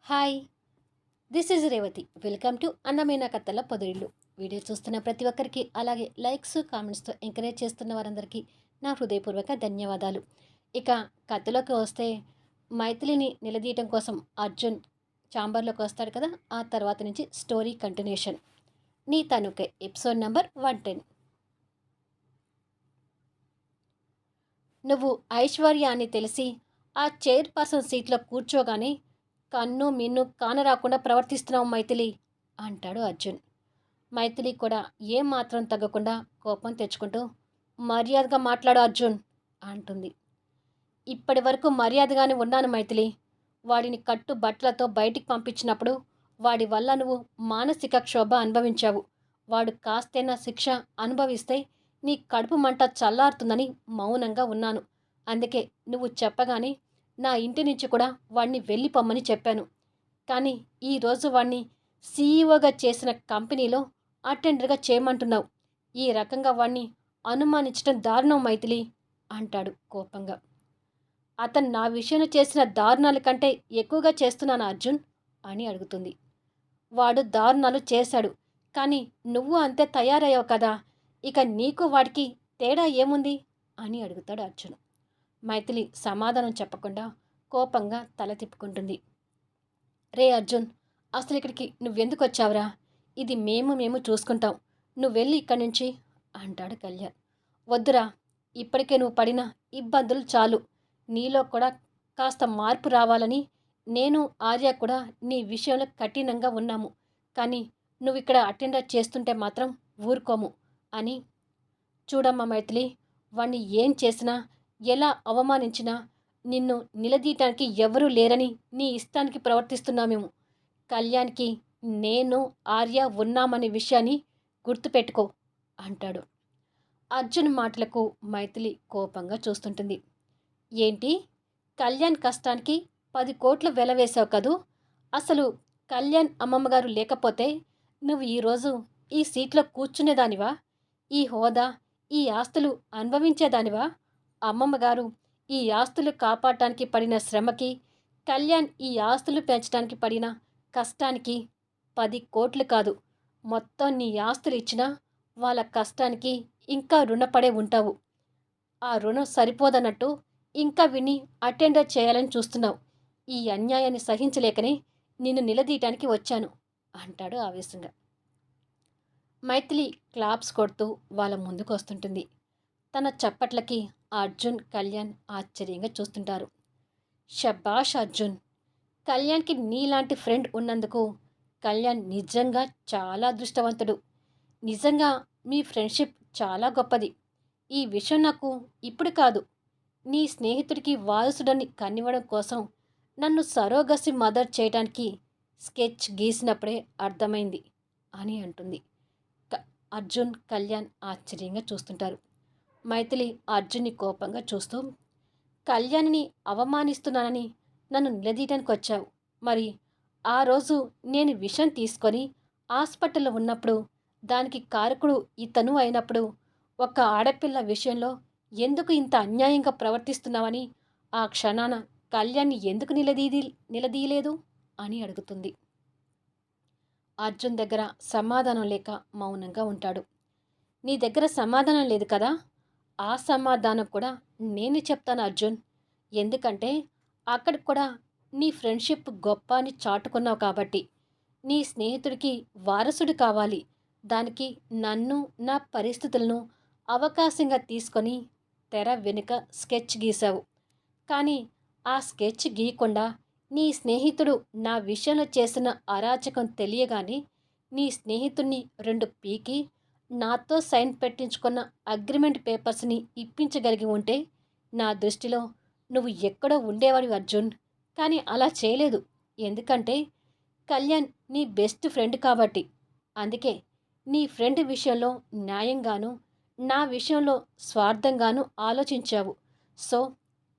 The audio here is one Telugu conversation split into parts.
Hi, this is Revathi. Welcome to అందమైన కథల పొదరిల్లు. వీడియో చూస్తున్న ప్రతి ఒక్కరికి, అలాగే లైక్స్, కామెంట్స్తో ఎంకరేజ్ చేస్తున్న వారందరికీ నా హృదయపూర్వక ధన్యవాదాలు. ఇక కథలోకి వస్తే, మైథిలిని నిలదీయటం కోసం అర్జున్ ఛాంబర్లోకి వస్తాడు కదా. ఆ తర్వాత నుంచి స్టోరీ కంటిన్యూషన్. నీ తనుకే ఎపిసోడ్ నెంబర్ 110. నువ్వు ఐశ్వర్య అని తెలిసి ఆ చైర్పర్సన్ సీట్లో కూర్చోగానే కన్ను మిన్ను కానరాకుండా ప్రవర్తిస్తున్నావు మైథిలి, అంటాడు అర్జున్. మైథిలి కూడా ఏమాత్రం తగ్గకుండా కోపం తెచ్చుకుంటూ, మర్యాదగా మాట్లాడు అర్జున్, అంటుంది. ఇప్పటి వరకు మర్యాదగానే ఉన్నాను మైథిలి. వాడిని కట్టు బట్టలతో బయటికి పంపించినప్పుడు వాడి వల్ల నువ్వు మానసిక క్షోభ అనుభవించావు. వాడు కాస్తైనా శిక్ష అనుభవిస్తే నీ కడుపు మంట చల్లారుతుందని మౌనంగా ఉన్నాను. అందుకే నువ్వు చెప్పగానే నా ఇంటి నుంచి కూడా వాణ్ణి వెళ్ళిపోమ్మని చెప్పాను. కానీ ఈరోజు వాణ్ణి సీఈఓగా చేసిన కంపెనీలో అటెండర్గా చేయమంటున్నావు. ఈ రకంగా వాణ్ణి అనుమానించడం దారుణం మైథిలి, అంటాడు కోపంగా. అతను నా విషయంలో చేసిన దారుణాల కంటే ఎక్కువగా చేస్తున్నాను అర్జున్, అని అడుగుతుంది. వాడు దారుణాలు చేశాడు, కానీ నువ్వు అంతే తయారయ్యావు కదా. ఇక నీకు వాడికి తేడా ఏముంది, అని అడుగుతాడు అర్జున్. మైథిలి సమాధానం చెప్పకుండా కోపంగా తల తిప్పుకుంటుంది. రే అర్జున్, అసలు ఇక్కడికి నువ్వెందుకు వచ్చావురా? ఇది మేము చూసుకుంటాం. నువ్వెళ్ళి ఇక్కడి నుంచి, అంటాడు కళ్యాణ్. వద్దురా, ఇప్పటికే నువ్వు పడిన ఇబ్బందులు చాలు. నీలో కూడా కాస్త మార్పు రావాలని నేను, ఆర్య కూడా నీ విషయంలో కఠినంగా ఉన్నాము. కానీ నువ్వు ఇక్కడ అటెండర్ చేస్తుంటే మాత్రం ఊరుకోము, అని. చూడమ్మా మైథిలి, వాణ్ణి ఏం చేసినా, ఎలా అవమానించినా నిన్ను నిలదీయటానికి ఎవరూ లేరని నీ ఇష్టానికి ప్రవర్తిస్తున్నామేమో. కళ్యాణ్కి నేను, ఆర్య ఉన్నామనే విషయాన్ని గుర్తుపెట్టుకో, అంటాడు. అర్జున్ మాటలకు మైథిలి కోపంగా చూస్తుంటుంది. ఏంటి, కళ్యాణ్ కష్టానికి 10 కోట్లు వెలవేశావు కదూ. అసలు కళ్యాణ్ అమ్మమ్మగారు లేకపోతే నువ్వు ఈరోజు ఈ సీట్లో కూర్చునేదానివా? ఈ హోదా, ఈ ఆస్తులు అనుభవించేదానివా? అమ్మమ్మగారు ఈ ఆస్తులు కాపాడటానికి పడిన శ్రమకి, కళ్యాణ్ ఈ ఆస్తులు పెంచడానికి పడిన కష్టానికి 10 కోట్లు కాదు, మొత్తం నీ ఆస్తులు ఇచ్చినా వాళ్ళ కష్టానికి ఇంకా రుణపడే ఉంటావు. ఆ రుణం సరిపోదన్నట్టు ఇంకా విని అటెండర్ చేయాలని చూస్తున్నావు. ఈ అన్యాయాన్ని సహించలేకనే నిన్ను నిలదీయటానికి వచ్చాను, అంటాడు ఆవేశంగా. మైథిలి క్లాప్స్ కొడుతూ వాళ్ళ ముందుకు వస్తుంటుంది. తన చప్పట్లకి అర్జున్, కళ్యాణ్ ఆశ్చర్యంగా చూస్తుంటారు. షబాష్ అర్జున్, కళ్యాణ్కి నీలాంటి ఫ్రెండ్ ఉన్నందుకు కళ్యాణ్ నిజంగా చాలా అదృష్టవంతుడు. నిజంగా మీ ఫ్రెండ్షిప్ చాలా గొప్పది. ఈ విషయం నాకు ఇప్పుడు కాదు, నీ స్నేహితుడికి వారసుడని కనివ్వడం కోసం నన్ను సరోగసి మదర్ చేయడానికి స్కెచ్ గీసినప్పుడే అర్థమైంది, అని అంటుంది. అర్జున్, కళ్యాణ్ ఆశ్చర్యంగా చూస్తుంటారు. మైథిలి అర్జున్ని కోపంగా చూస్తూ, కళ్యాణ్ని అవమానిస్తున్నానని నన్ను నిలదీయడానికి వచ్చావు. మరి ఆ రోజు నేను విషం తీసుకొని హాస్పిటల్లో ఉన్నప్పుడు దానికి కారకుడు ఇతను అయినప్పుడు ఒక ఆడపిల్ల విషయంలో ఎందుకు ఇంత అన్యాయంగా ప్రవర్తిస్తున్నావని ఆ క్షణాన కళ్యాణ్ని ఎందుకు నిలదీయలేదు, అని అడుగుతుంది. అర్జున్ దగ్గర సమాధానం లేక మౌనంగా ఉంటాడు. నీ దగ్గర సమాధానం లేదు కదా. ఆ సమాధానం కూడా నేను చెప్తాను అర్జున్. ఎందుకంటే అక్కడికి కూడా నీ ఫ్రెండ్షిప్ గొప్ప అని చాటుకున్నావు కాబట్టి. నీ స్నేహితుడికి వారసుడు కావాలి. దానికి నన్ను, నా పరిస్థితులను అవకాశంగా తీసుకొని తెర వెనుక స్కెచ్ గీశావు. కానీ ఆ స్కెచ్ గీయకుండా నీ స్నేహితుడు నా విషయంలో చేసిన అరాచకం తెలియగానే నీ స్నేహితుడిని 2 పీకి నాతో సైన్ పెట్టించుకున్న అగ్రిమెంట్ పేపర్స్ని ఇప్పించగలిగి ఉంటే నా దృష్టిలో నువ్వు ఎక్కడో ఉండేవాడివి అర్జున్. కానీ అలా చేయలేదు. ఎందుకంటే కళ్యాణ్ నీ బెస్ట్ ఫ్రెండ్ కాబట్టి. అందుకే నీ ఫ్రెండ్ విషయంలో న్యాయంగాను, నా విషయంలో స్వార్థంగాను ఆలోచించావు. సో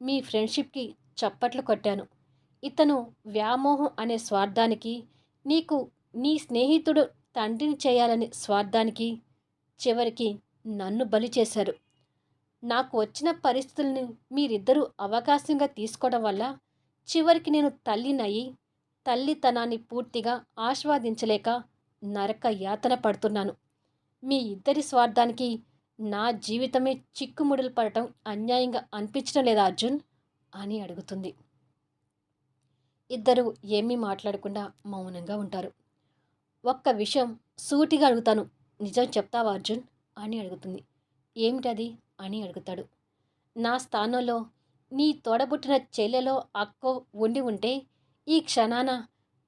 మీ ఫ్రెండ్షిప్కి చప్పట్లు కొట్టాను. ఇతను వ్యామోహం అనే స్వార్థానికి, నీకు నీ స్నేహితుడు తండ్రిని చేయాలనే స్వార్థానికి చివరికి నన్ను బలి చేశారు. నాకు వచ్చిన పరిస్థితుల్ని మీరిద్దరూ అవకాశంగా తీసుకోవడం వల్ల చివరికి నేను తల్లినయ్యి తల్లితనాన్ని పూర్తిగా ఆస్వాదించలేక నరక యాతన పడుతున్నాను. మీ ఇద్దరి స్వార్థానికి నా జీవితమే చిక్కుముడులు పడటం అన్యాయంగా అనిపించడం లేదా అర్జున్ అని అడుగుతుంది. ఇద్దరు ఏమీ మాట్లాడకుండా మౌనంగా ఉంటారు. ఒక్క విషయం సూటిగా అడుగుతాను, నిజం చెప్తావా అర్జున్ అని అడుగుతుంది. ఏమిటది అని అడుగుతాడు. నా స్థానంలో నీ తోడబుట్టిన చెల్లెలో అక్కో ఉండి ఉంటే ఈ క్షణాన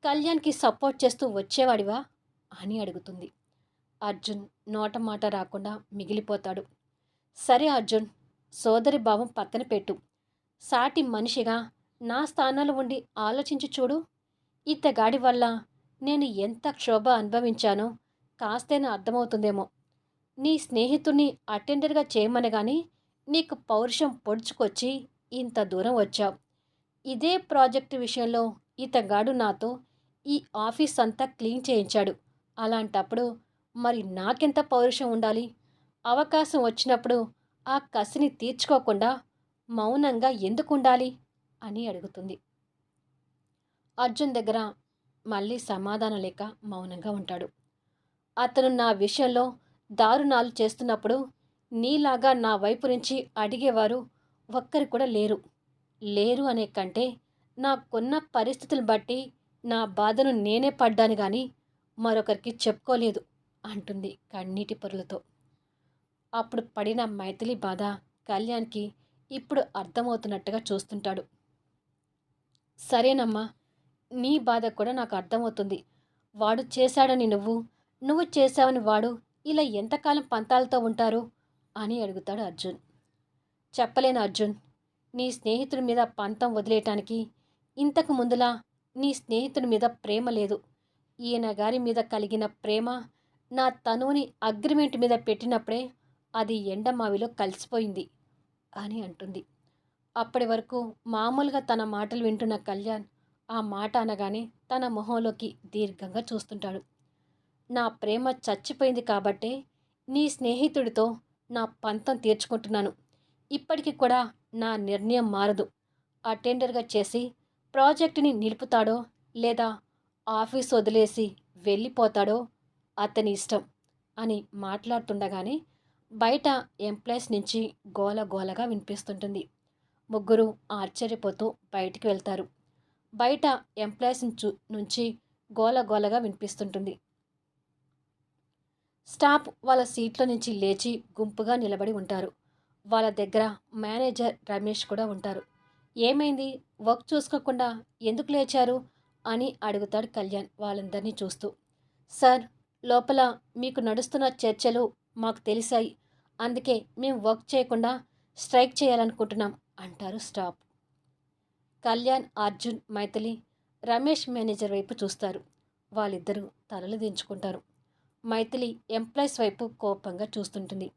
కళ్యాణ్కి సపోర్ట్ చేస్తూ వచ్చేవాడివా అని అడుగుతుంది. అర్జున్ నోట మాట రాకుండా మిగిలిపోతాడు. సరే అర్జున్, సోదరి భావం పక్కన పెట్టు. సాటి మనిషిగా నా స్థానంలో ఉండి ఆలోచించి చూడు. ఇతగాడి వల్ల నేను ఎంత క్షోభ అనుభవించానో కాస్తైనా అర్థమవుతుందేమో. నీ స్నేహితుణ్ణి అటెండర్గా చేయమనగాని నీకు పౌరుషం పొడుచుకొచ్చి ఇంత దూరం వచ్చావు. ఇదే ప్రాజెక్టు విషయంలో ఇతగాడు నాతో ఈ ఆఫీస్ అంతా క్లీన్ చేయించాడు. అలాంటప్పుడు మరి నాకెంత పౌరుషం ఉండాలి? అవకాశం వచ్చినప్పుడు ఆ కసిని తీర్చుకోకుండా మౌనంగా ఎందుకుండాలి అని అడుగుతుంది. అర్జున్ దగ్గర మళ్ళీ సమాధానం లేక మౌనంగా ఉంటాడు. అతను నా విషయంలో దారుణాలు చేస్తున్నప్పుడు నీలాగా నా వైపు నుంచి అడిగేవారు ఒక్కరు కూడా లేరు. లేరు అనే కంటే నాకున్న పరిస్థితులను బట్టి నా బాధను నేనే పడ్డాను కానీ మరొకరికి చెప్పుకోలేదు అంటుంది కన్నీటి పొరలతో. అప్పుడు పడిన మైథిలి బాధ కళ్యాణ్కి ఇప్పుడు అర్థమవుతున్నట్టుగా చూస్తుంటాడు. సరేనమ్మా, నీ బాధ కూడా నాకు అర్థమవుతుంది. వాడు చేశాడని నువ్వు చేశావని వాడు ఇలా ఎంతకాలం పంతాలతో ఉంటారు అని అడుగుతాడు అర్జున్. చెప్పలేను అర్జున్, నీ స్నేహితుడి మీద పంతం వదిలేయటానికి ఇంతకు ముందులా నీ స్నేహితుడి మీద ప్రేమ లేదు. ఈయన గారి మీద కలిగిన ప్రేమ నా తనువుని అగ్రిమెంట్ మీద పెట్టినప్పుడే అది ఎండమావిలో కలిసిపోయింది అని అంటుంది. అప్పటి వరకు మామూలుగా తన మాటలు వింటున్న కళ్యాణ్ ఆ మాట అనగానే తన మొహంలోకి దీర్ఘంగా చూస్తుంటాడు. నా ప్రేమ చచ్చిపోయింది కాబట్టే నీ స్నేహితుడితో నా పంతం తీర్చుకుంటున్నాను. ఇప్పటికి కూడా నా నిర్ణయం మారదు. అటెండర్గా చేసి ప్రాజెక్టుని నిలుపుతాడో లేదా ఆఫీస్ వదిలేసి వెళ్ళిపోతాడో అతని ఇష్టం అని మాట్లాడుతుండగానే బయట ఎంప్లాయీస్ నుంచి గోలగోలగా వినిపిస్తుంటుంది. ముగ్గురు ఆశ్చర్యపోతూ బయటికి వెళ్తారు. బయట ఎంప్లాయీస్ నుంచి గోలగోలగా వినిపిస్తుంటుంది. స్టాఫ్ వాళ్ళ సీట్లో నుంచి లేచి గుంపుగా నిలబడి ఉంటారు. వాళ్ళ దగ్గర మేనేజర్ రమేష్ కూడా ఉంటారు. ఏమైంది, వర్క్ చూసుకోకుండా ఎందుకు లేచారు అని అడుగుతాడు కళ్యాణ్ వాళ్ళందరినీ చూస్తూ. సార్, లోపల మీకు నడుస్తున్న చర్చలు మాకు తెలిసాయి. అందుకే మేము వర్క్ చేయకుండా స్ట్రైక్ చేయాలనుకుంటున్నాం అంటారు స్టాఫ్. కళ్యాణ్, అర్జున్, మైథిలి రమేష్ మేనేజర్ వైపు చూస్తారు. వాళ్ళిద్దరూ తలలు దించుకుంటారు. మైథిలి ఎంప్లాయీస్ వైపు కోపంగా చూస్తుంటుంది.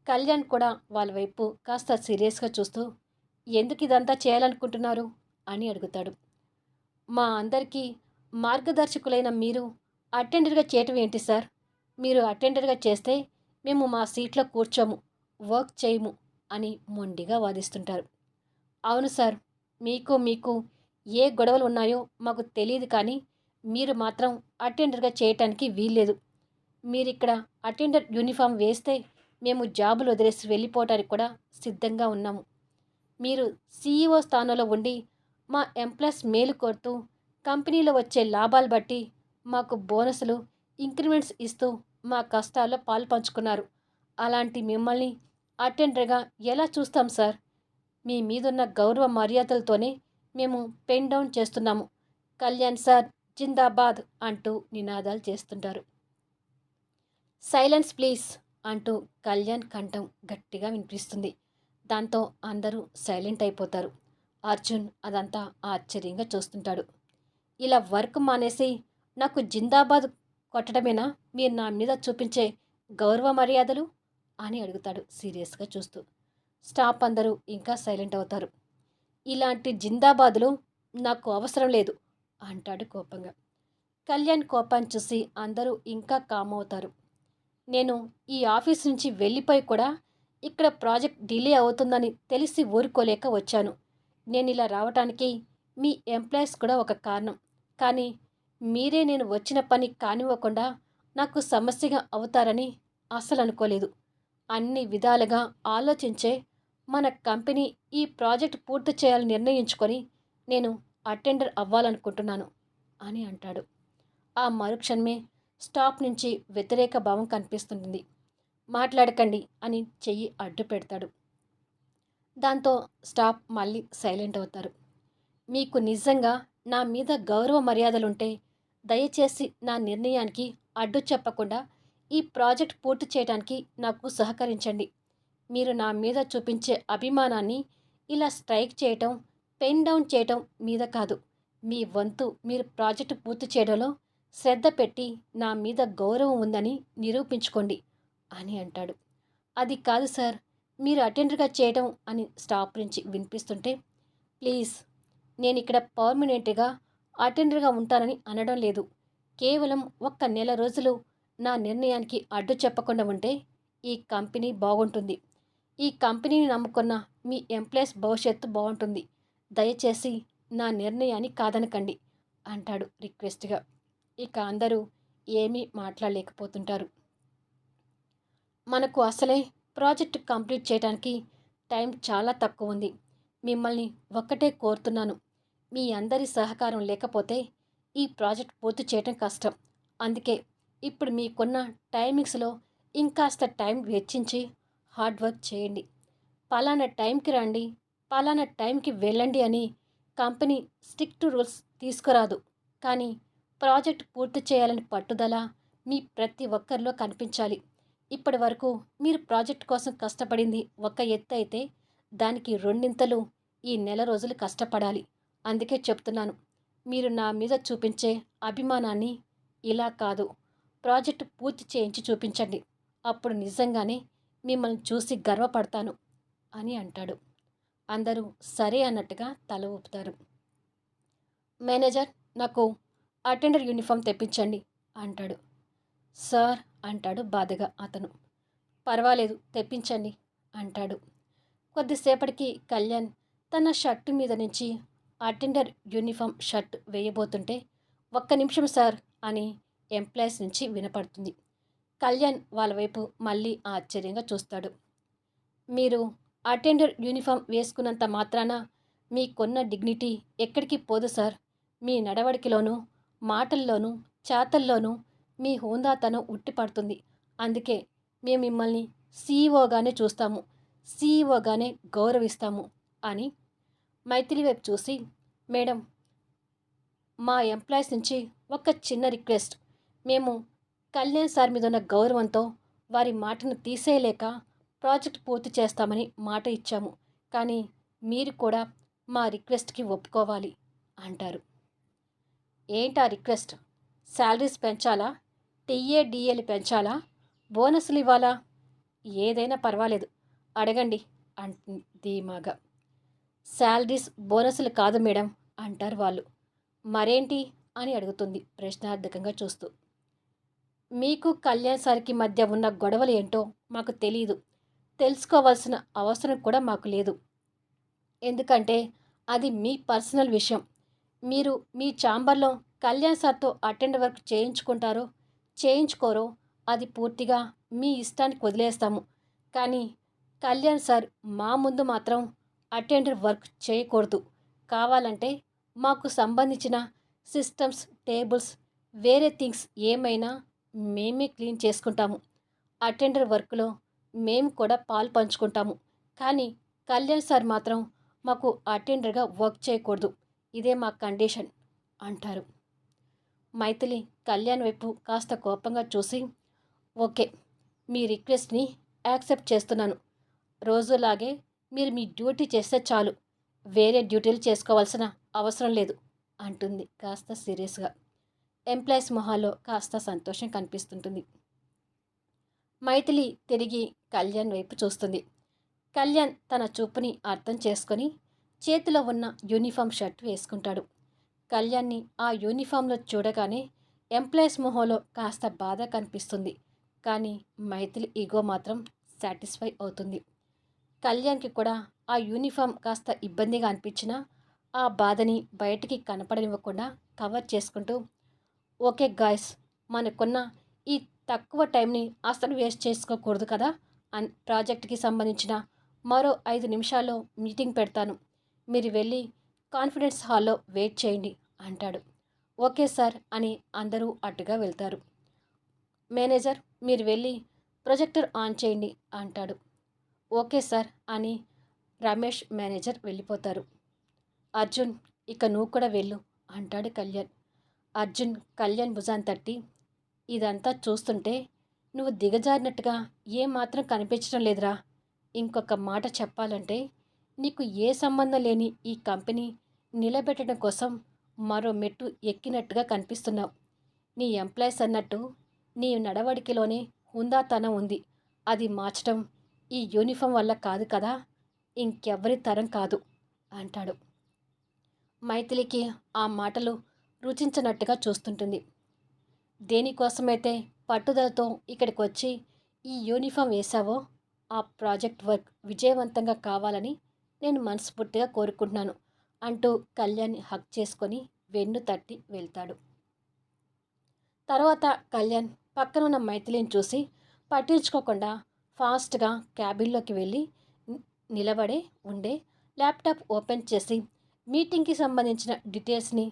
కళ్యాణ్ కూడా వాళ్ళ వైపు కాస్త సీరియస్గా చూస్తూ ఎందుకు ఇదంతా చేయాలనుకుంటున్నారు అని అడుగుతాడు. మా అందరికీ మార్గదర్శకులైన మీరు అటెండర్గా చేయటం ఏంటి సార్? మీరు అటెండర్గా చేస్తే మేము మా సీట్లో కూర్చోము, వర్క్ చేయము అని మొండిగా వాదిస్తుంటారు. అవును సార్, మీకు ఏ గొడవలు ఉన్నాయో మాకు తెలియదు, కానీ మీరు మాత్రం అటెండర్గా చేయటానికి వీల్లేదు. మీరిక్కడ అటెండర్ యూనిఫామ్ వేస్తే మేము జాబులు వదిలేసి వెళ్ళిపోవటానికి కూడా సిద్ధంగా ఉన్నాము. మీరు సీఈఓ స్థానంలో ఉండి మా ఎంప్లాయీస్ మేలు కోరుతూ కంపెనీలో వచ్చే లాభాలు బట్టి మాకు బోనసులు, ఇంక్రిమెంట్స్ ఇస్తూ మా కష్టాల్లో పాలు పంచుకున్నారు. అలాంటి మిమ్మల్ని అటెండర్గా ఎలా చూస్తాం సార్? మీ మీదున్న గౌరవ మర్యాదలతోనే మేము పెన్ డౌన్ చేస్తున్నాము. కళ్యాణ్ సార్ జిందాబాద్ అంటూ నినాదాలు చేస్తుంటారు. సైలెన్స్ ప్లీజ్ అంటూ కళ్యాణ్ కంఠం గట్టిగా వినిపిస్తుంది. దాంతో అందరూ సైలెంట్ అయిపోతారు. అర్జున్ అదంతా ఆశ్చర్యంగా చూస్తుంటాడు. ఇలా వర్క్ మానేసి నాకు జిందాబాద్ కొట్టడమేనా మీరు నా మీద చూపించే గౌరవ మర్యాదలు అని అడుగుతాడు సీరియస్గా చూస్తూ. స్టాఫ్ అందరూ ఇంకా సైలెంట్ అవుతారు. ఇలాంటి జిందాబాదులు నాకు అవసరం లేదు అంటాడు కోపంగా. కళ్యాణ్ కోపాన్ని చూసి అందరూ ఇంకా కామ్ అవుతారు. నేను ఈ ఆఫీస్ నుంచి వెళ్ళిపోయి కూడా ఇక్కడ ప్రాజెక్ట్ డిలే అవుతుందని తెలిసి ఊరుకోలేక వచ్చాను. నేను ఇలా రావటానికి మీ ఎంప్లాయీస్ కూడా ఒక కారణం. కానీ మీరే నేను వచ్చిన పని కానివ్వకుండా నాకు సమస్యగా అవుతారని అస్సలు అనుకోలేదు. అన్ని విధాలుగా ఆలోచించే మన కంపెనీ ఈ ప్రాజెక్ట్ పూర్తి చేయాలని నిర్ణయించుకొని నేను అటెండర్ అవ్వాలనుకుంటున్నాను అని అంటాడు. ఆ మరుక్షణమే స్టాఫ్ నుంచి వ్యతిరేక భావం కనిపిస్తుంది. మాట్లాడకండి అని చెయ్యి అడ్డు పెడతాడు. దాంతో స్టాఫ్ మళ్ళీ సైలెంట్ అవుతారు. మీకు నిజంగా నా మీద గౌరవ మర్యాదలుంటే దయచేసి నా నిర్ణయానికి అడ్డు చెప్పకుండా ఈ ప్రాజెక్ట్ పూర్తి చేయడానికి నాకు సహకరించండి. మీరు నా మీద చూపించే అభిమానాన్ని ఇలా స్ట్రైక్ చేయటం, పెన్ డౌన్ చేయటం మీద కాదు. మీ వంతు మీరు ప్రాజెక్టు పూర్తి చేయడంలో శ్రద్ధ పెట్టి నా మీద గౌరవం ఉందని నిరూపించుకోండి అని అంటాడు. అది కాదు సార్, మీరు అటెండర్గా చేయడం అని స్టాఫ్ నుంచి వినిపిస్తుంటే, ప్లీజ్, నేను ఇక్కడ పర్మనెంట్గా అటెండర్గా ఉంటానని అనడం లేదు. కేవలం ఒక్క నెల రోజులు నా నిర్ణయానికి అడ్డు చెప్పకుండా ఉంటే ఈ కంపెనీ బాగుంటుంది. ఈ కంపెనీని నమ్ముకున్న మీ ఎంప్లాయీస్ భవిష్యత్తు బాగుంటుంది. దయచేసి నా నిర్ణయాన్ని కాదనకండి అంటాడు రిక్వెస్ట్గా. ఇక అందరూ ఏమీ మాట్లాడలేకపోతుంటారు. మనకు అసలే ప్రాజెక్ట్ కంప్లీట్ చేయడానికి టైం చాలా తక్కువ ఉంది. మిమ్మల్ని ఒక్కటే కోరుతున్నాను. మీ అందరి సహకారం లేకపోతే ఈ ప్రాజెక్ట్ పూర్తి చేయడం కష్టం. అందుకే ఇప్పుడు మీకున్న టైమింగ్స్లో ఇంకాస్త టైం వెచ్చించి హార్డ్ వర్క్ చేయండి. పలానా టైంకి రండి, పలానా టైంకి వెళ్ళండి అని కంపెనీ స్ట్రిక్ట్ రూల్స్ తీసుకురాదు. కానీ ప్రాజెక్ట్ పూర్తి చేయాలని పట్టుదల మీ ప్రతి ఒక్కరిలో కనిపించాలి. ఇప్పటి వరకు మీరు ప్రాజెక్ట్ కోసం కష్టపడింది ఒక ఎత్తు అయితే దానికి రెండింతలు ఈ నెల రోజులు కష్టపడాలి. అందుకే చెప్తున్నాను, మీరు నా మీద చూపించే అభిమానాన్ని ఇలా కాదు, ప్రాజెక్టు పూర్తి చేయించి చూపించండి. అప్పుడు నిజంగానే మిమ్మల్ని చూసి గర్వపడతాను అని అంటాడు. అందరూ సరే అన్నట్టుగా తల ఊపుతారు. మేనేజర్, నాకు అటెండర్ యూనిఫామ్ తెప్పించండి అంటాడు. సార్ అంటాడు బాధగా అతను. పర్వాలేదు, తెప్పించండి అంటాడు. కొద్దిసేపటికి కళ్యాణ్ తన షర్టు మీద నుంచి అటెండర్ యూనిఫామ్ షర్ట్ వేయబోతుంటే, ఒక్క నిమిషం సార్ అని ఎంప్లాయీస్ నుంచి వినపడుతుంది. కళ్యాణ్ వాళ్ళ వైపు మళ్ళీ ఆశ్చర్యంగా చూస్తాడు. మీరు అటెండర్ యూనిఫామ్ వేసుకున్నంత మాత్రాన మీకున్న డిగ్నిటీ ఎక్కడికి పోదు సార్. మీ నడవడికలోనూ మాటల్లోనూ చేతల్లోనూ మీ హోందాతనం ఉట్టిపడుతుంది. అందుకే మేము మిమ్మల్ని సీఈఓగానే చూస్తాము, సీఈఓగానే గౌరవిస్తాము అని మైథిలి వైపు చూసి, మేడం, మా ఎంప్లాయీస్ నుంచి ఒక చిన్న రిక్వెస్ట్. మేము కళ్యాణ్ సార్ మీద ఉన్న గౌరవంతో వారి మాటను తీసేయలేక ప్రాజెక్ట్ పూర్తి చేస్తామని మాట ఇచ్చాము. కానీ మీరు కూడా మా రిక్వెస్ట్కి ఒప్పుకోవాలి అంటారు. ఏంటా రిక్వెస్ట్? శాలరీస్ పెంచాలా? టీఏడిఏలు పెంచాలా? బోనస్లు ఇవ్వాలా? ఏదైనా పర్వాలేదు, అడగండి అంటుంది ధీమాగా. శాలరీస్ బోనస్లు కాదు మేడం అంటారు వాళ్ళు. మరేంటి అని అడుగుతుంది ప్రశ్నార్థకంగా చూస్తూ. మీకు కళ్యాణ్ సార్కి మధ్య ఉన్న గొడవలు ఏంటో మాకు తెలియదు, తెలుసుకోవాల్సిన అవసరం కూడా మాకు లేదు. ఎందుకంటే అది మీ పర్సనల్ విషయం. మీరు మీ ఛాంబర్లో కళ్యాణ్ సార్తో అటెండర్ వర్క్ చేయించుకుంటారో చేయించుకోరో అది పూర్తిగా మీ ఇష్టానికి వదిలేస్తాము. కానీ కళ్యాణ్ సార్ మా ముందు మాత్రం అటెండర్ వర్క్ చేయకూడదు. కావాలంటే మాకు సంబంధించిన సిస్టమ్స్, టేబుల్స్, వేరే థింగ్స్ ఏమైనా మేమే క్లీన్ చేసుకుంటాము. అటెండర్ వర్క్లో మేము కూడా పాలు పంచుకుంటాము. కానీ కళ్యాణ్ సార్ మాత్రం మాకు అటెండర్గా వర్క్ చేయకూడదు. ఇదే మా కండిషన్ అంటారు. మైథిలి కళ్యాణ్ వైపు కాస్త కోపంగా చూసి, ఓకే, మీ రిక్వెస్ట్ని యాక్సెప్ట్ చేస్తున్నాను. రోజులాగే మీరు మీ డ్యూటీ చేస్తే చాలు, వేరే డ్యూటీలు చేసుకోవాల్సిన అవసరం లేదు అంటుంది కాస్త సీరియస్గా. ఎంప్లాయీస్ మొహాల్లో కాస్త సంతోషం కనిపిస్తుంటుంది. మైథిలి తిరిగి కళ్యాణ్ వైపు చూస్తుంది. కళ్యాణ్ తన చూపుని అర్థం చేసుకొని చేతిలో ఉన్న యూనిఫామ్ షర్ట్ వేసుకుంటాడు. కళ్యాణ్ని ఆ యూనిఫామ్లో చూడగానే ఎంప్లాయీస్ మొహంలో కాస్త బాధ కనిపిస్తుంది. కానీ మైథిలి ఈగో మాత్రం సాటిస్ఫై అవుతుంది. కళ్యాణ్కి కూడా ఆ యూనిఫామ్ కాస్త ఇబ్బందిగా అనిపించినా ఆ బాధని బయటికి కనపడనివ్వకుండా కవర్ చేసుకుంటూ, ఓకే గాయ్స్, మనకున్న ఈ తక్కువ టైంని అస్సలు వేస్ట్ చేసుకోకూడదు కదా! ప్రాజెక్ట్‌కి సంబంధించిన మరో 5 నిమిషాల్లో మీటింగ్ పెడతాను. మీరు వెళ్ళి కాన్ఫరెన్స్ హాల్‌లో వెయిట్ చేయండి అంటాడు. ఓకే సార్ అని అందరూ అటుగా వెళ్తారు. మేనేజర్, మీరు వెళ్ళి ప్రొజెక్టర్ ఆన్ చేయండి అంటాడు. ఓకే సార్ అని రమేష్ మేనేజర్ వెళ్ళిపోతారు. అర్జున్, ఇక నువ్వు కూడా వెళ్ళు అంటాడు కళ్యాణ్. అర్జున్ కళ్యాణ్ భుజాన్ని తట్టి, ఇదంతా చూస్తుంటే నువ్వు దిగజారినట్టుగా ఏమాత్రం కనిపించడం లేదురా. ఇంకొక మాట చెప్పాలంటే నీకు ఏ సంబంధం లేని ఈ కంపెనీ నిలబెట్టడం కోసం మరో మెట్టు ఎక్కినట్టుగా కనిపిస్తున్నావు. నీ ఎంప్లాయీస్ అన్నట్టు నీ నడవడికలోనే హుందాతనం ఉంది. అది మార్చడం ఈ యూనిఫామ్ వల్ల కాదు కదా, ఇంకెవ్వరి తరం కాదు అంటాడు. మైథిలికి ఆ మాటలు రుచించనట్టుగా చూస్తుంటుంది. దేనికోసమైతే పట్టుదలతో ఇక్కడికి వచ్చి ఈ యూనిఫామ్ వేశావో ఆ ప్రాజెక్ట్ వర్క్ విజయవంతంగా కావాలని నేను మనస్ఫూర్తిగా కోరుకుంటున్నాను అంటూ కళ్యాణ్ని హగ్ చేసుకొని వెన్ను తట్టి వెళ్తాడు. తర్వాత కళ్యాణ్ పక్కనున్న మైథిలిని చూసి పట్టించుకోకుండా ఫాస్ట్గా క్యాబిన్లోకి వెళ్ళి నిలబడే ఉండే ల్యాప్టాప్ ఓపెన్ చేసి మీటింగ్కి సంబంధించిన డీటెయిల్స్ని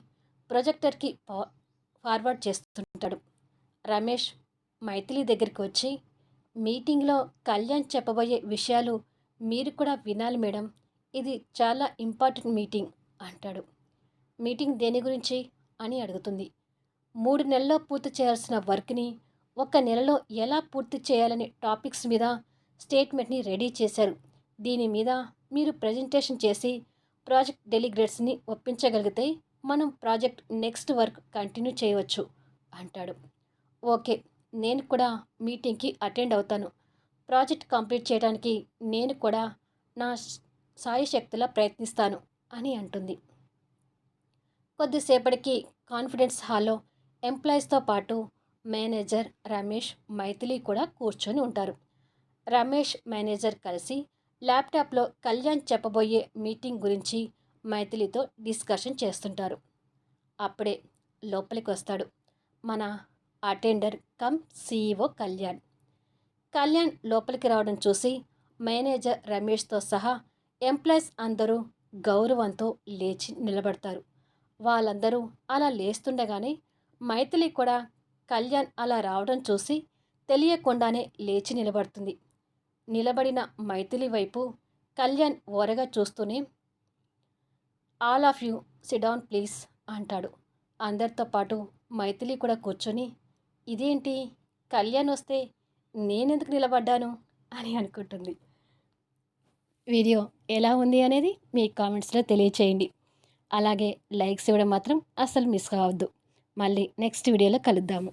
ప్రొజెక్టర్కి ఫార్వర్డ్ చేస్తుంటాడు. రమేష్ మైథిలి దగ్గరికి వచ్చి, మీటింగ్లో కళ్యాణ్ చెప్పబోయే విషయాలు మీరు కూడా వినాలి మేడం, ఇది చాలా ఇంపార్టెంట్ మీటింగ్ అంటాడు. మీటింగ్ దేని గురించి అని అడుగుతుంది. 3 నెలల్లో పూర్తి చేయాల్సిన వర్క్ని 1 నెలలో ఎలా పూర్తి చేయాలనే టాపిక్స్ మీద స్టేట్మెంట్ని రెడీ చేశారు. దీని మీద మీరు ప్రజెంటేషన్ చేసి ప్రాజెక్ట్ డెలిగేట్స్ని ఒప్పించగలిగితే మనం ప్రాజెక్ట్ నెక్స్ట్ వర్క్ కంటిన్యూ చేయవచ్చు అంటాడు. ఓకే, నేను కూడా మీటింగ్కి అటెండ్ అవుతాను. ప్రాజెక్ట్ కంప్లీట్ చేయడానికి నేను కూడా నా సాయశక్తిలా ప్రయత్నిస్తాను అని అంటుంది. కొద్దిసేపటికి కాన్ఫిడెన్స్ హాల్లో ఎంప్లాయీస్తో పాటు మేనేజర్ రమేష్, మైథిలి కూడా కూర్చొని ఉంటారు. రమేష్ మేనేజర్ కలిసి ల్యాప్టాప్లో కళ్యాణ్ చెప్పబోయే మీటింగ్ గురించి మైథిలితో డిస్కషన్ చేస్తుంటారు. అప్పుడే లోపలికి వస్తాడు మన attender come CEO Kalyan. Kalyan లోపలికి రావడం చూసి మేనేజర్ రమేష్తో సహా ఎంప్లాయీస్ అందరూ గౌరవంతో లేచి నిలబడతారు. వాళ్ళందరూ అలా లేస్తుండగానే మైథిలి కూడా కళ్యాణ్ అలా రావడం చూసి తెలియకుండానే లేచి నిలబడుతుంది. నిలబడిన మైథిలి వైపు కళ్యాణ్ ఓరగా చూస్తూనే, all of you SIT down please అంటాడు. అందరితో పాటు మైథిలి కూడా కూర్చొని, ఇదేంటి కళ్యాణ్ వస్తే నేనెందుకు నిలబడ్డాను అని అనుకుంటుంది. వీడియో ఎలా ఉంది అనేది మీ కామెంట్స్లో తెలియచేయండి. అలాగే లైక్స్ ఇవ్వడం మాత్రం అస్సలు మిస్ కావద్దు. మళ్ళీ నెక్స్ట్ వీడియోలో కలుద్దాము.